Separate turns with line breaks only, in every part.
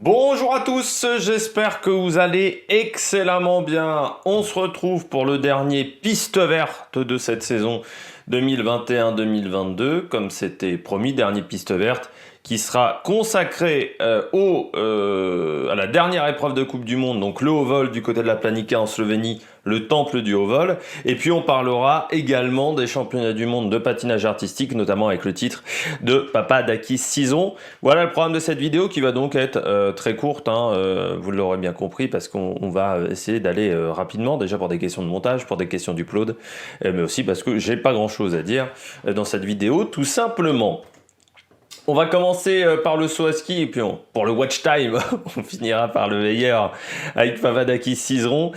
Bonjour à tous, j'espère que vous allez excellemment bien. On se retrouve pour le dernier piste verte de cette saison 2021-2022, comme c'était promis, dernier piste verte qui sera consacré à la dernière épreuve de Coupe du Monde, donc le haut vol du côté de la Planica en Slovénie, le temple du haut vol. Et puis on parlera également des championnats du monde de patinage artistique, notamment avec le titre de Papadakis Cizron. Voilà le programme de cette vidéo qui va donc être très courte, vous l'aurez bien compris, parce qu'on va essayer d'aller rapidement, déjà pour des questions de montage, pour des questions d'upload, mais aussi parce que j'ai pas grand chose à dire dans cette vidéo, tout simplement. On va commencer par le saut à ski et puis pour le watch time, on finira par le meilleur avec Papadakis Cizron.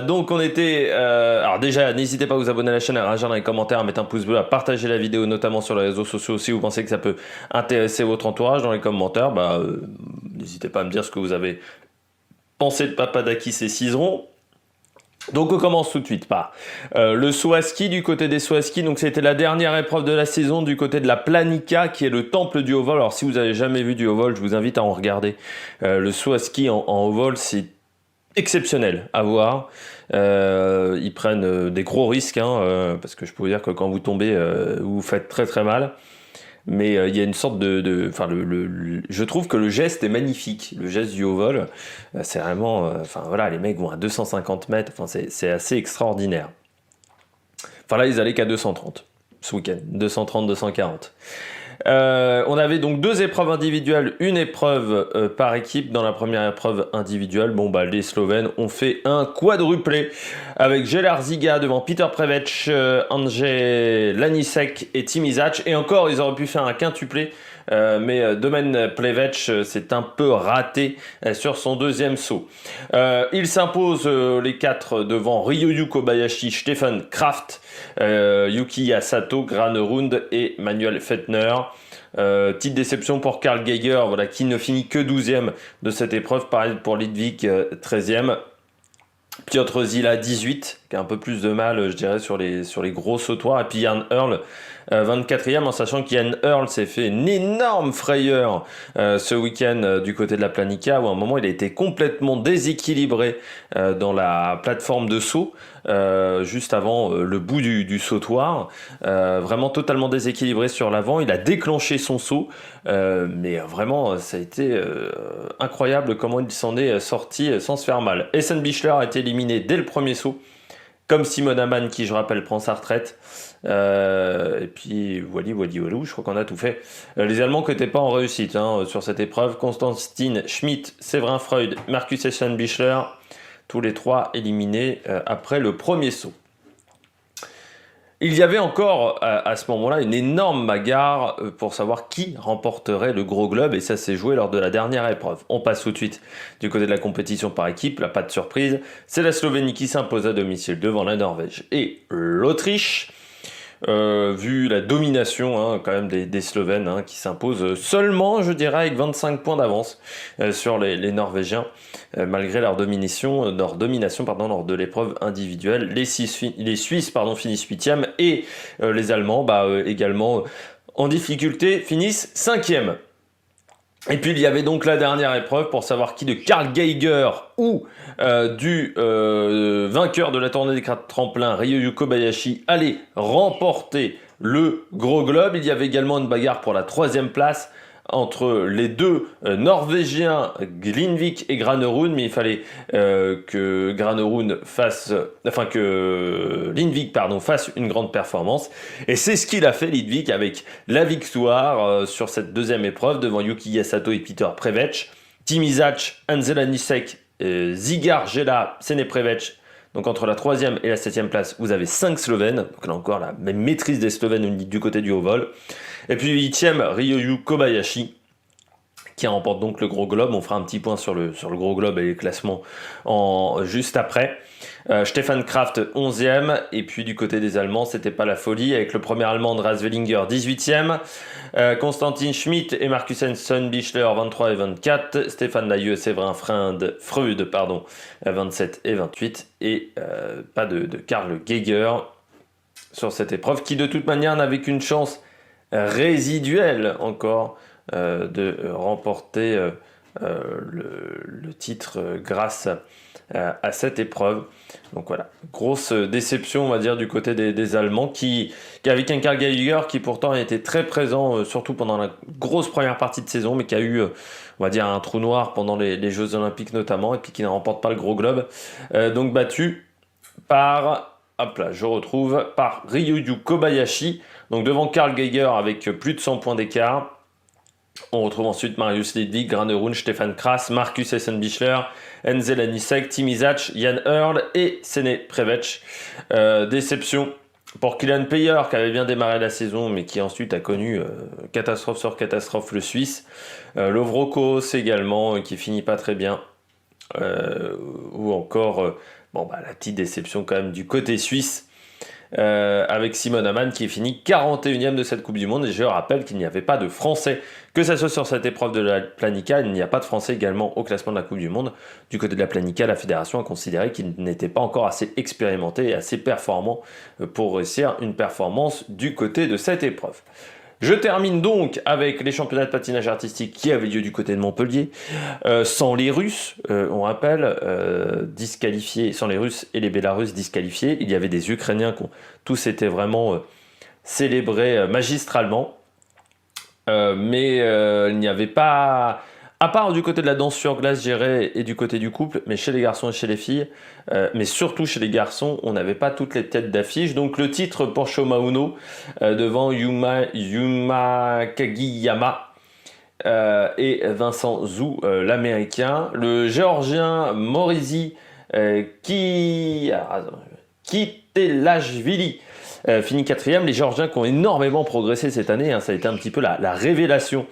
Donc on était... alors déjà, n'hésitez pas à vous abonner à la chaîne, à réagir dans les commentaires, à mettre un pouce bleu, à partager la vidéo, notamment sur les réseaux sociaux si vous pensez que ça peut intéresser votre entourage. Dans les commentaires, n'hésitez pas à me dire ce que vous avez pensé de Papadakis et Cizron. Donc on commence tout de suite par le saut à ski. Du côté des sauts à ski, donc c'était la dernière épreuve de la saison du côté de la Planica qui est le temple du haut vol. Alors si vous n'avez jamais vu du haut vol, je vous invite à en regarder. Le saut à ski en haut vol, c'est exceptionnel à voir. Ils prennent des gros risques, parce que je peux vous dire que quand vous tombez, vous vous faites très très mal. Mais il y a une sorte je trouve que le geste est magnifique. Le geste du haut vol, c'est vraiment... voilà, les mecs vont à 250 mètres. C'est assez extraordinaire. Enfin là, ils allaient qu'à 230 ce week-end. 230, 240. On avait donc deux épreuves individuelles, une épreuve par équipe. Dans la première épreuve individuelle, les Slovènes ont fait un quadruplé avec Gelar Ziga devant Peter Prevec, Andrzej Lanisek et Timizac. Et encore, ils auraient pu faire un quintuplé, mais Domen Prevec s'est un peu raté sur son deuxième saut. Il s'impose les quatre devant Ryoyu Kobayashi, Stefan Kraft, Yuki Sato, Granerud et Manuel Fettner. Petite déception pour Karl Geiger, qui ne finit que 12e de cette épreuve. Pareil pour Lidvik, 13e. Piotr Zila, 18, qui a un peu plus de mal, je dirais, sur les gros sautoirs. Et puis Jan Earl, 24e, en sachant qu'Jan Earl s'est fait une énorme frayeur ce week-end du côté de la Planica, où à un moment il a été complètement déséquilibré dans la plateforme de saut, juste avant le bout du sautoir, vraiment totalement déséquilibré sur l'avant. Il a déclenché son saut, mais vraiment ça a été incroyable comment il s'en est sorti sans se faire mal. Essen Bichler a été éliminé dès le premier saut, comme Simon Hamann qui, je rappelle, prend sa retraite. Et puis voilà, je crois qu'on a tout fait. Les Allemands qui n'étaient pas en réussite sur cette épreuve: Konstantin Schmidt, Séverin Freud, Markus Essen Bichler, tous les trois éliminés après le premier saut. Il y avait encore à ce moment-là une énorme bagarre pour savoir qui remporterait le gros globe, et ça s'est joué lors de la dernière épreuve. On passe tout de suite du côté de la compétition par équipe. Là, pas de surprise, c'est la Slovénie qui s'impose à domicile devant la Norvège et l'Autriche. Vu la domination quand même des Slovènes, qui s'imposent seulement, je dirais, avec 25 points d'avance sur les Norvégiens, malgré leur domination lors de l'épreuve individuelle. Les Suisses finissent 8e, et les Allemands également en difficulté finissent 5e. Et puis il y avait donc la dernière épreuve pour savoir qui de Karl Geiger ou du vainqueur de la tournée des tremplins, Ryoyu Kobayashi, allait remporter le gros globe. Il y avait également une bagarre pour la 3e place entre les deux Norvégiens, Lindvik et Granerud, mais il fallait que Lindvik fasse une grande performance, et c'est ce qu'il a fait, Lindvik, avec la victoire sur cette deuxième épreuve devant Yuki Sato et Peter Prevec. Timizac, Andrzej Lanisek, Zigar, Gela, Sene Prevec. Donc entre la 3e et la 7e place, vous avez 5 Slovènes. Donc là encore, la même maîtrise des Slovènes du côté du haut vol. Et puis 8e, Ryoyu Kobayashi, qui remporte donc le gros globe. On fera un petit point sur le gros globe et les classements juste après. Stefan Kraft, 11e. Et puis du côté des Allemands, c'était pas la folie, avec le premier Allemand Andreas Wellinger, 18e. Konstantin Schmidt et Markus Essen Bichler, 23 et 24. Stéphane Layeux et Séverin Freud, 27 et 28. Et pas de Karl Geiger sur cette épreuve, qui de toute manière n'avait qu'une chance résiduelle encore de remporter le titre grâce à cette épreuve. Donc voilà, grosse déception on va dire du côté des Allemands qui avec un Karl Geiger qui pourtant a été très présent surtout pendant la grosse première partie de saison mais qui a eu on va dire un trou noir pendant les Jeux Olympiques notamment et puis qui ne remporte pas le gros globe. Donc battu par, hop là, je retrouve, par Ryuyu Kobayashi, donc devant Karl Geiger avec plus de 100 points d'écart. On retrouve ensuite Marius Lidwig, Granerud, Stefan Kras, Marcus Essenbichler, Enzel Anisek, Tim Isac, Jan Earl et Sene Prevec. Déception pour Kylian Payer qui avait bien démarré la saison mais qui ensuite a connu catastrophe sur catastrophe le Suisse. Lovrokos également qui finit pas très bien. Ou encore la petite déception quand même du côté suisse. Avec Simon Ammann qui est fini 41e de cette Coupe du Monde et je rappelle qu'il n'y avait pas de Français que ça soit sur cette épreuve de la Planica, il n'y a pas de Français également au classement de la Coupe du Monde. Du côté de la Planica, la fédération a considéré qu'il n'était pas encore assez expérimenté et assez performant pour réussir une performance du côté de cette épreuve. Je termine donc avec les championnats de patinage artistique qui avaient lieu du côté de Montpellier, sans les Russes, on rappelle, disqualifiés, sans les Russes et les Bélarusses disqualifiés. Il y avait des Ukrainiens qui ont tous été vraiment célébrés magistralement, mais il n'y avait pas... À part du côté de la danse sur glace, je dirais, et du côté du couple, mais chez les garçons et chez les filles, mais surtout chez les garçons, on n'avait pas toutes les têtes d'affiche. Donc le titre pour Shoma Uno, devant Yuma Kagiyama et Vincent Zhou, l'américain. Le géorgien Morizi Kitelashvili finit 4e. Les Géorgiens qui ont énormément progressé cette année, hein, ça a été un petit peu la révélation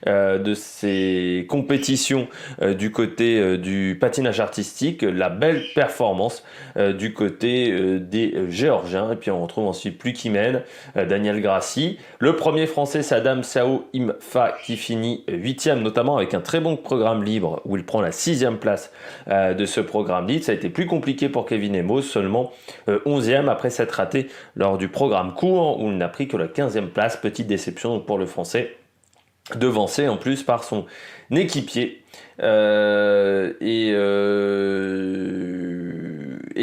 de ces compétitions du côté du patinage artistique, la belle performance du côté des Géorgiens. Et puis on retrouve ensuite Plukimène, Daniel Grassi, le premier français Sadam Sao Imfa qui finit 8e, notamment avec un très bon programme libre où il prend la 6e place de ce programme libre. Ça a été plus compliqué pour Kevin Emos, seulement 11e après s'être raté lors du programme court où il n'a pris que la 15e place. Petite déception pour le français, devancé en plus par son équipier et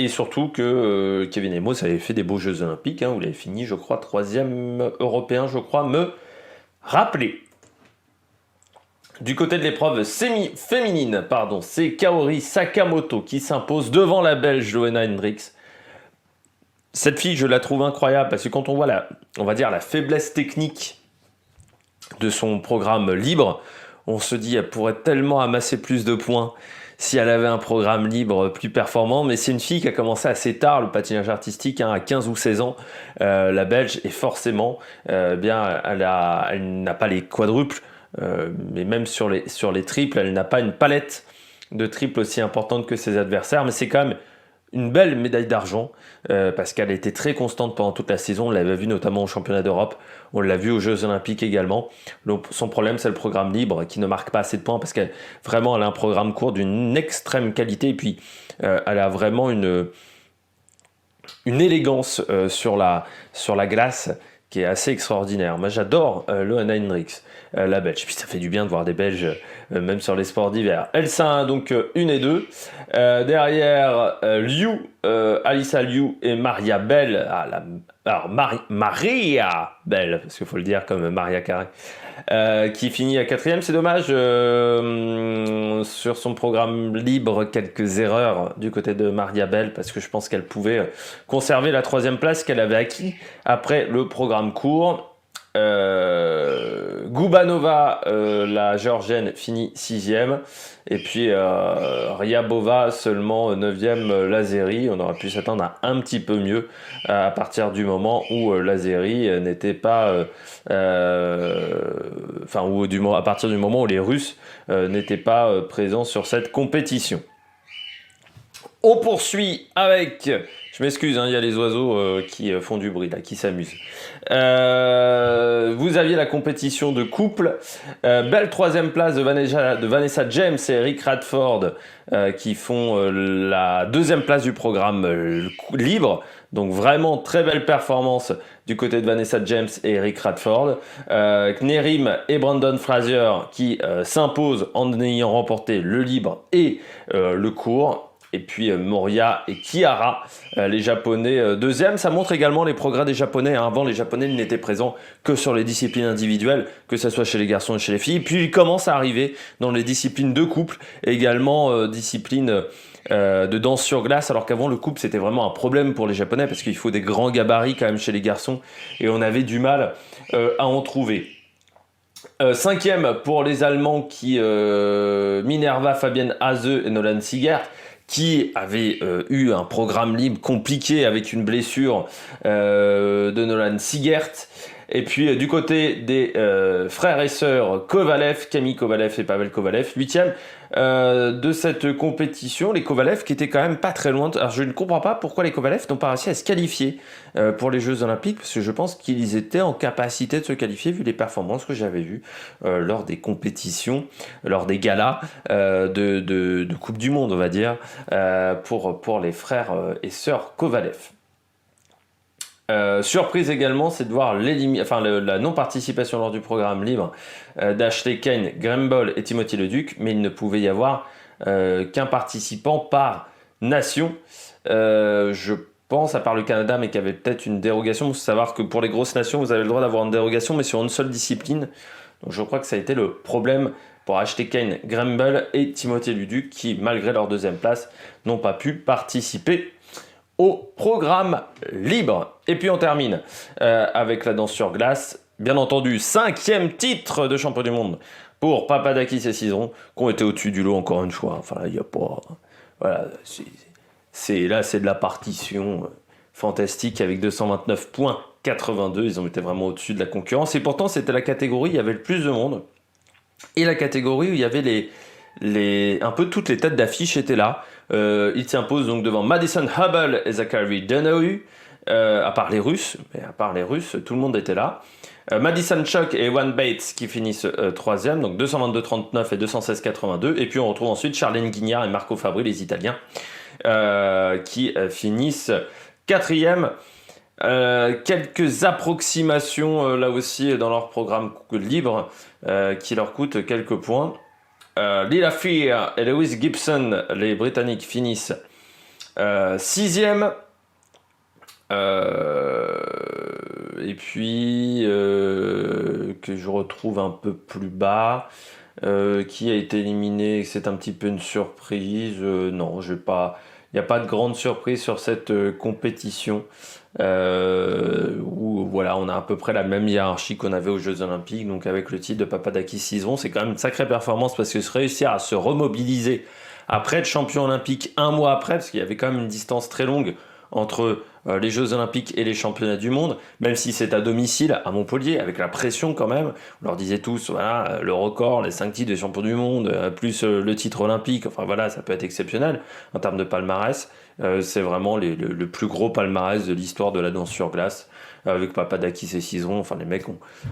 surtout que Kevin Emos avait fait des beaux Jeux Olympiques, hein, où il avait fini je crois 3e européen, je crois me rappeler. Du côté de l'épreuve féminine, c'est Kaori Sakamoto qui s'impose devant la Belge Johanna Hendricks. Cette fille, je la trouve incroyable parce que quand on voit la faiblesse technique de son programme libre, on se dit elle pourrait tellement amasser plus de points si elle avait un programme libre plus performant. Mais c'est une fille qui a commencé assez tard le patinage artistique, hein, à 15 ou 16 ans, la Belge, et forcément elle n'a pas les quadruples, mais même sur les triples elle n'a pas une palette de triples aussi importante que ses adversaires, mais c'est quand même une belle médaille d'argent parce qu'elle a été très constante pendant toute la saison. On l'avait vu notamment au championnat d'Europe, on l'a vu aux Jeux Olympiques également. Donc, son problème, c'est le programme libre qui ne marque pas assez de points parce qu'elle a un programme court d'une extrême qualité et puis elle a vraiment une élégance sur la glace qui est assez extraordinaire. Moi, j'adore Johanna Hendricks, la Belge. Puis ça fait du bien de voir des Belges, même sur les sports d'hiver. Elsa, donc 1 et 2. Derrière, Alissa Liu et Maria Bell. Maria Bell, parce qu'il faut le dire comme Maria Carré, qui finit à 4e. C'est dommage, sur son programme libre, quelques erreurs du côté de Maria Bell, parce que je pense qu'elle pouvait conserver la 3e place qu'elle avait acquis après le programme court. Gubanova, la géorgienne, finit 6e. Et puis Ryabova seulement 9e, Lazeri. On aurait pu s'attendre à un petit peu mieux à partir du moment où Lazeri n'était pas... à partir du moment où les Russes n'étaient pas présents sur cette compétition. On poursuit avec Je m'excuse, hein, il y a les oiseaux qui font du bruit là, qui s'amusent. Vous aviez la compétition de couple. Belle troisième place de Vanessa James et Eric Radford qui font la deuxième place du programme libre. Donc vraiment très belle performance du côté de Vanessa James et Eric Radford. Knerim et Brandon Frazier qui s'imposent en ayant remporté le libre et le court. Et puis Moria et Kiara, les Japonais deuxième. Ça montre également les progrès des Japonais. Hein. Avant, les Japonais n'étaient présents que sur les disciplines individuelles, que ce soit chez les garçons et chez les filles. Puis ils commencent à arriver dans les disciplines de couple, également disciplines de danse sur glace, alors qu'avant le couple c'était vraiment un problème pour les Japonais parce qu'il faut des grands gabarits quand même chez les garçons et on avait du mal à en trouver. Cinquième pour les Allemands qui Minerva, Fabienne Hase et Nolan Sigert qui avaient eu un programme libre compliqué avec une blessure de Nolan Sigert. Et puis du côté des frères et sœurs Kovalev, Camille Kovalev et Pavel Kovalev, 8e de cette compétition, les Kovalev qui étaient quand même pas très loin. Alors je ne comprends pas pourquoi les Kovalev n'ont pas réussi à se qualifier pour les Jeux Olympiques, parce que je pense qu'ils étaient en capacité de se qualifier vu les performances que j'avais vues lors des compétitions, lors des galas de Coupe du Monde, on va dire, pour les frères et sœurs Kovalev. Surprise également, c'est de voir la non-participation lors du programme libre d'Ashley Kane, Graham Ball et Timothy Leduc, mais il ne pouvait y avoir qu'un participant par nation. Je pense, à part le Canada, mais qu'il y avait peut-être une dérogation. Il faut savoir que pour les grosses nations, vous avez le droit d'avoir une dérogation, mais sur une seule discipline. Donc je crois que ça a été le problème pour Ashley Kane, Graham Ball et Timothy Leduc, qui, malgré leur deuxième place, n'ont pas pu participer au programme libre. Et puis on termine avec la danse sur glace. Bien entendu, 5e titre de champion du monde pour Papadakis et Cizeron, qui ont été au-dessus du lot encore une fois. Enfin là, il n'y a pas... Voilà, c'est de la partition fantastique avec 229,82. Ils ont été vraiment au-dessus de la concurrence. Et pourtant, c'était la catégorie où il y avait le plus de monde. Et la catégorie où il y avait un peu toutes les têtes d'affiche étaient là. Il s'impose donc devant Madison Hubble et Zachary Donohue, à part les Russes, mais à part les Russes, tout le monde était là. Madison Chock et Ewan Bates qui finissent 3e, donc 222,39 et 216,82. Et puis on retrouve ensuite Charlène Guignard et Marco Fabri, les Italiens, qui finissent 4e. Quelques approximations là aussi dans leur programme libre qui leur coûtent quelques points. Lila Fear et Lewis Gibson, les Britanniques, finissent 6e. Et puis que je retrouve un peu plus bas, qui a été éliminé, c'est un petit peu une surprise. Non, il n'y a pas de grande surprise sur cette compétition. Où voilà, on a à peu près la même hiérarchie qu'on avait aux Jeux Olympiques, donc avec le titre de Papadakis Cizeron, c'est quand même une sacrée performance parce que réussir à se remobiliser après être champion olympique un mois après, parce qu'il y avait quand même une distance très longue entre les Jeux Olympiques et les championnats du monde, même si c'est à domicile à Montpellier, avec la pression quand même. On leur disait tous, voilà, le record, les 5 titres de champion du monde, plus le titre olympique, enfin voilà, ça peut être exceptionnel en termes de palmarès. C'est vraiment le plus gros palmarès de l'histoire de la danse sur glace, avec Papadakis et Cizeron. Enfin, les mecs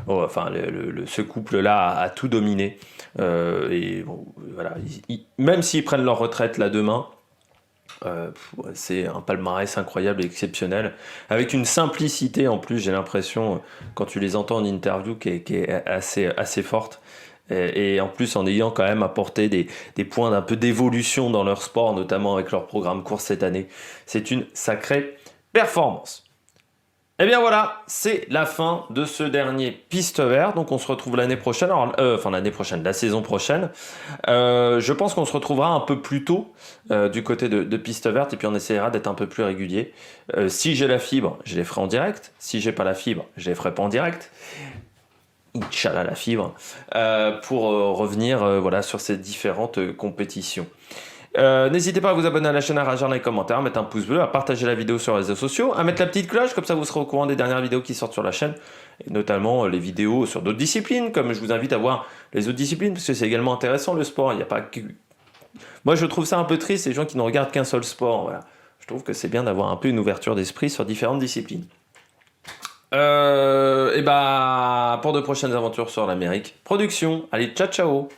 ce couple-là a tout dominé. Et bon, voilà, même s'ils prennent leur retraite là demain, c'est un palmarès incroyable et exceptionnel, avec une simplicité en plus, j'ai l'impression, quand tu les entends en interview, qui est assez forte. Et en plus en ayant quand même apporté des points d'un peu d'évolution dans leur sport, notamment avec leur programme course cette année. C'est une sacrée performance. Et bien voilà, c'est la fin de ce dernier Piste Verte. Donc on se retrouve l'année prochaine, la saison prochaine. Je pense qu'on se retrouvera un peu plus tôt du côté de Piste Verte, et puis on essaiera d'être un peu plus régulier. Si j'ai la fibre, je les ferai en direct. Si j'ai pas la fibre, je les ferai pas en direct. Inch'Allah la fibre, pour revenir sur ces différentes compétitions. N'hésitez pas à vous abonner à la chaîne, à réagir dans les commentaires, à mettre un pouce bleu, à partager la vidéo sur les réseaux sociaux, à mettre la petite cloche, comme ça vous serez au courant des dernières vidéos qui sortent sur la chaîne, et notamment les vidéos sur d'autres disciplines, comme je vous invite à voir les autres disciplines, parce que c'est également intéressant le sport. Il n'y a pas que... Moi je trouve ça un peu triste, les gens qui ne regardent qu'un seul sport. Voilà. Je trouve que c'est bien d'avoir un peu une ouverture d'esprit sur différentes disciplines. Et bah, pour de prochaines aventures sur l'Amérique. Production. Allez, ciao ciao.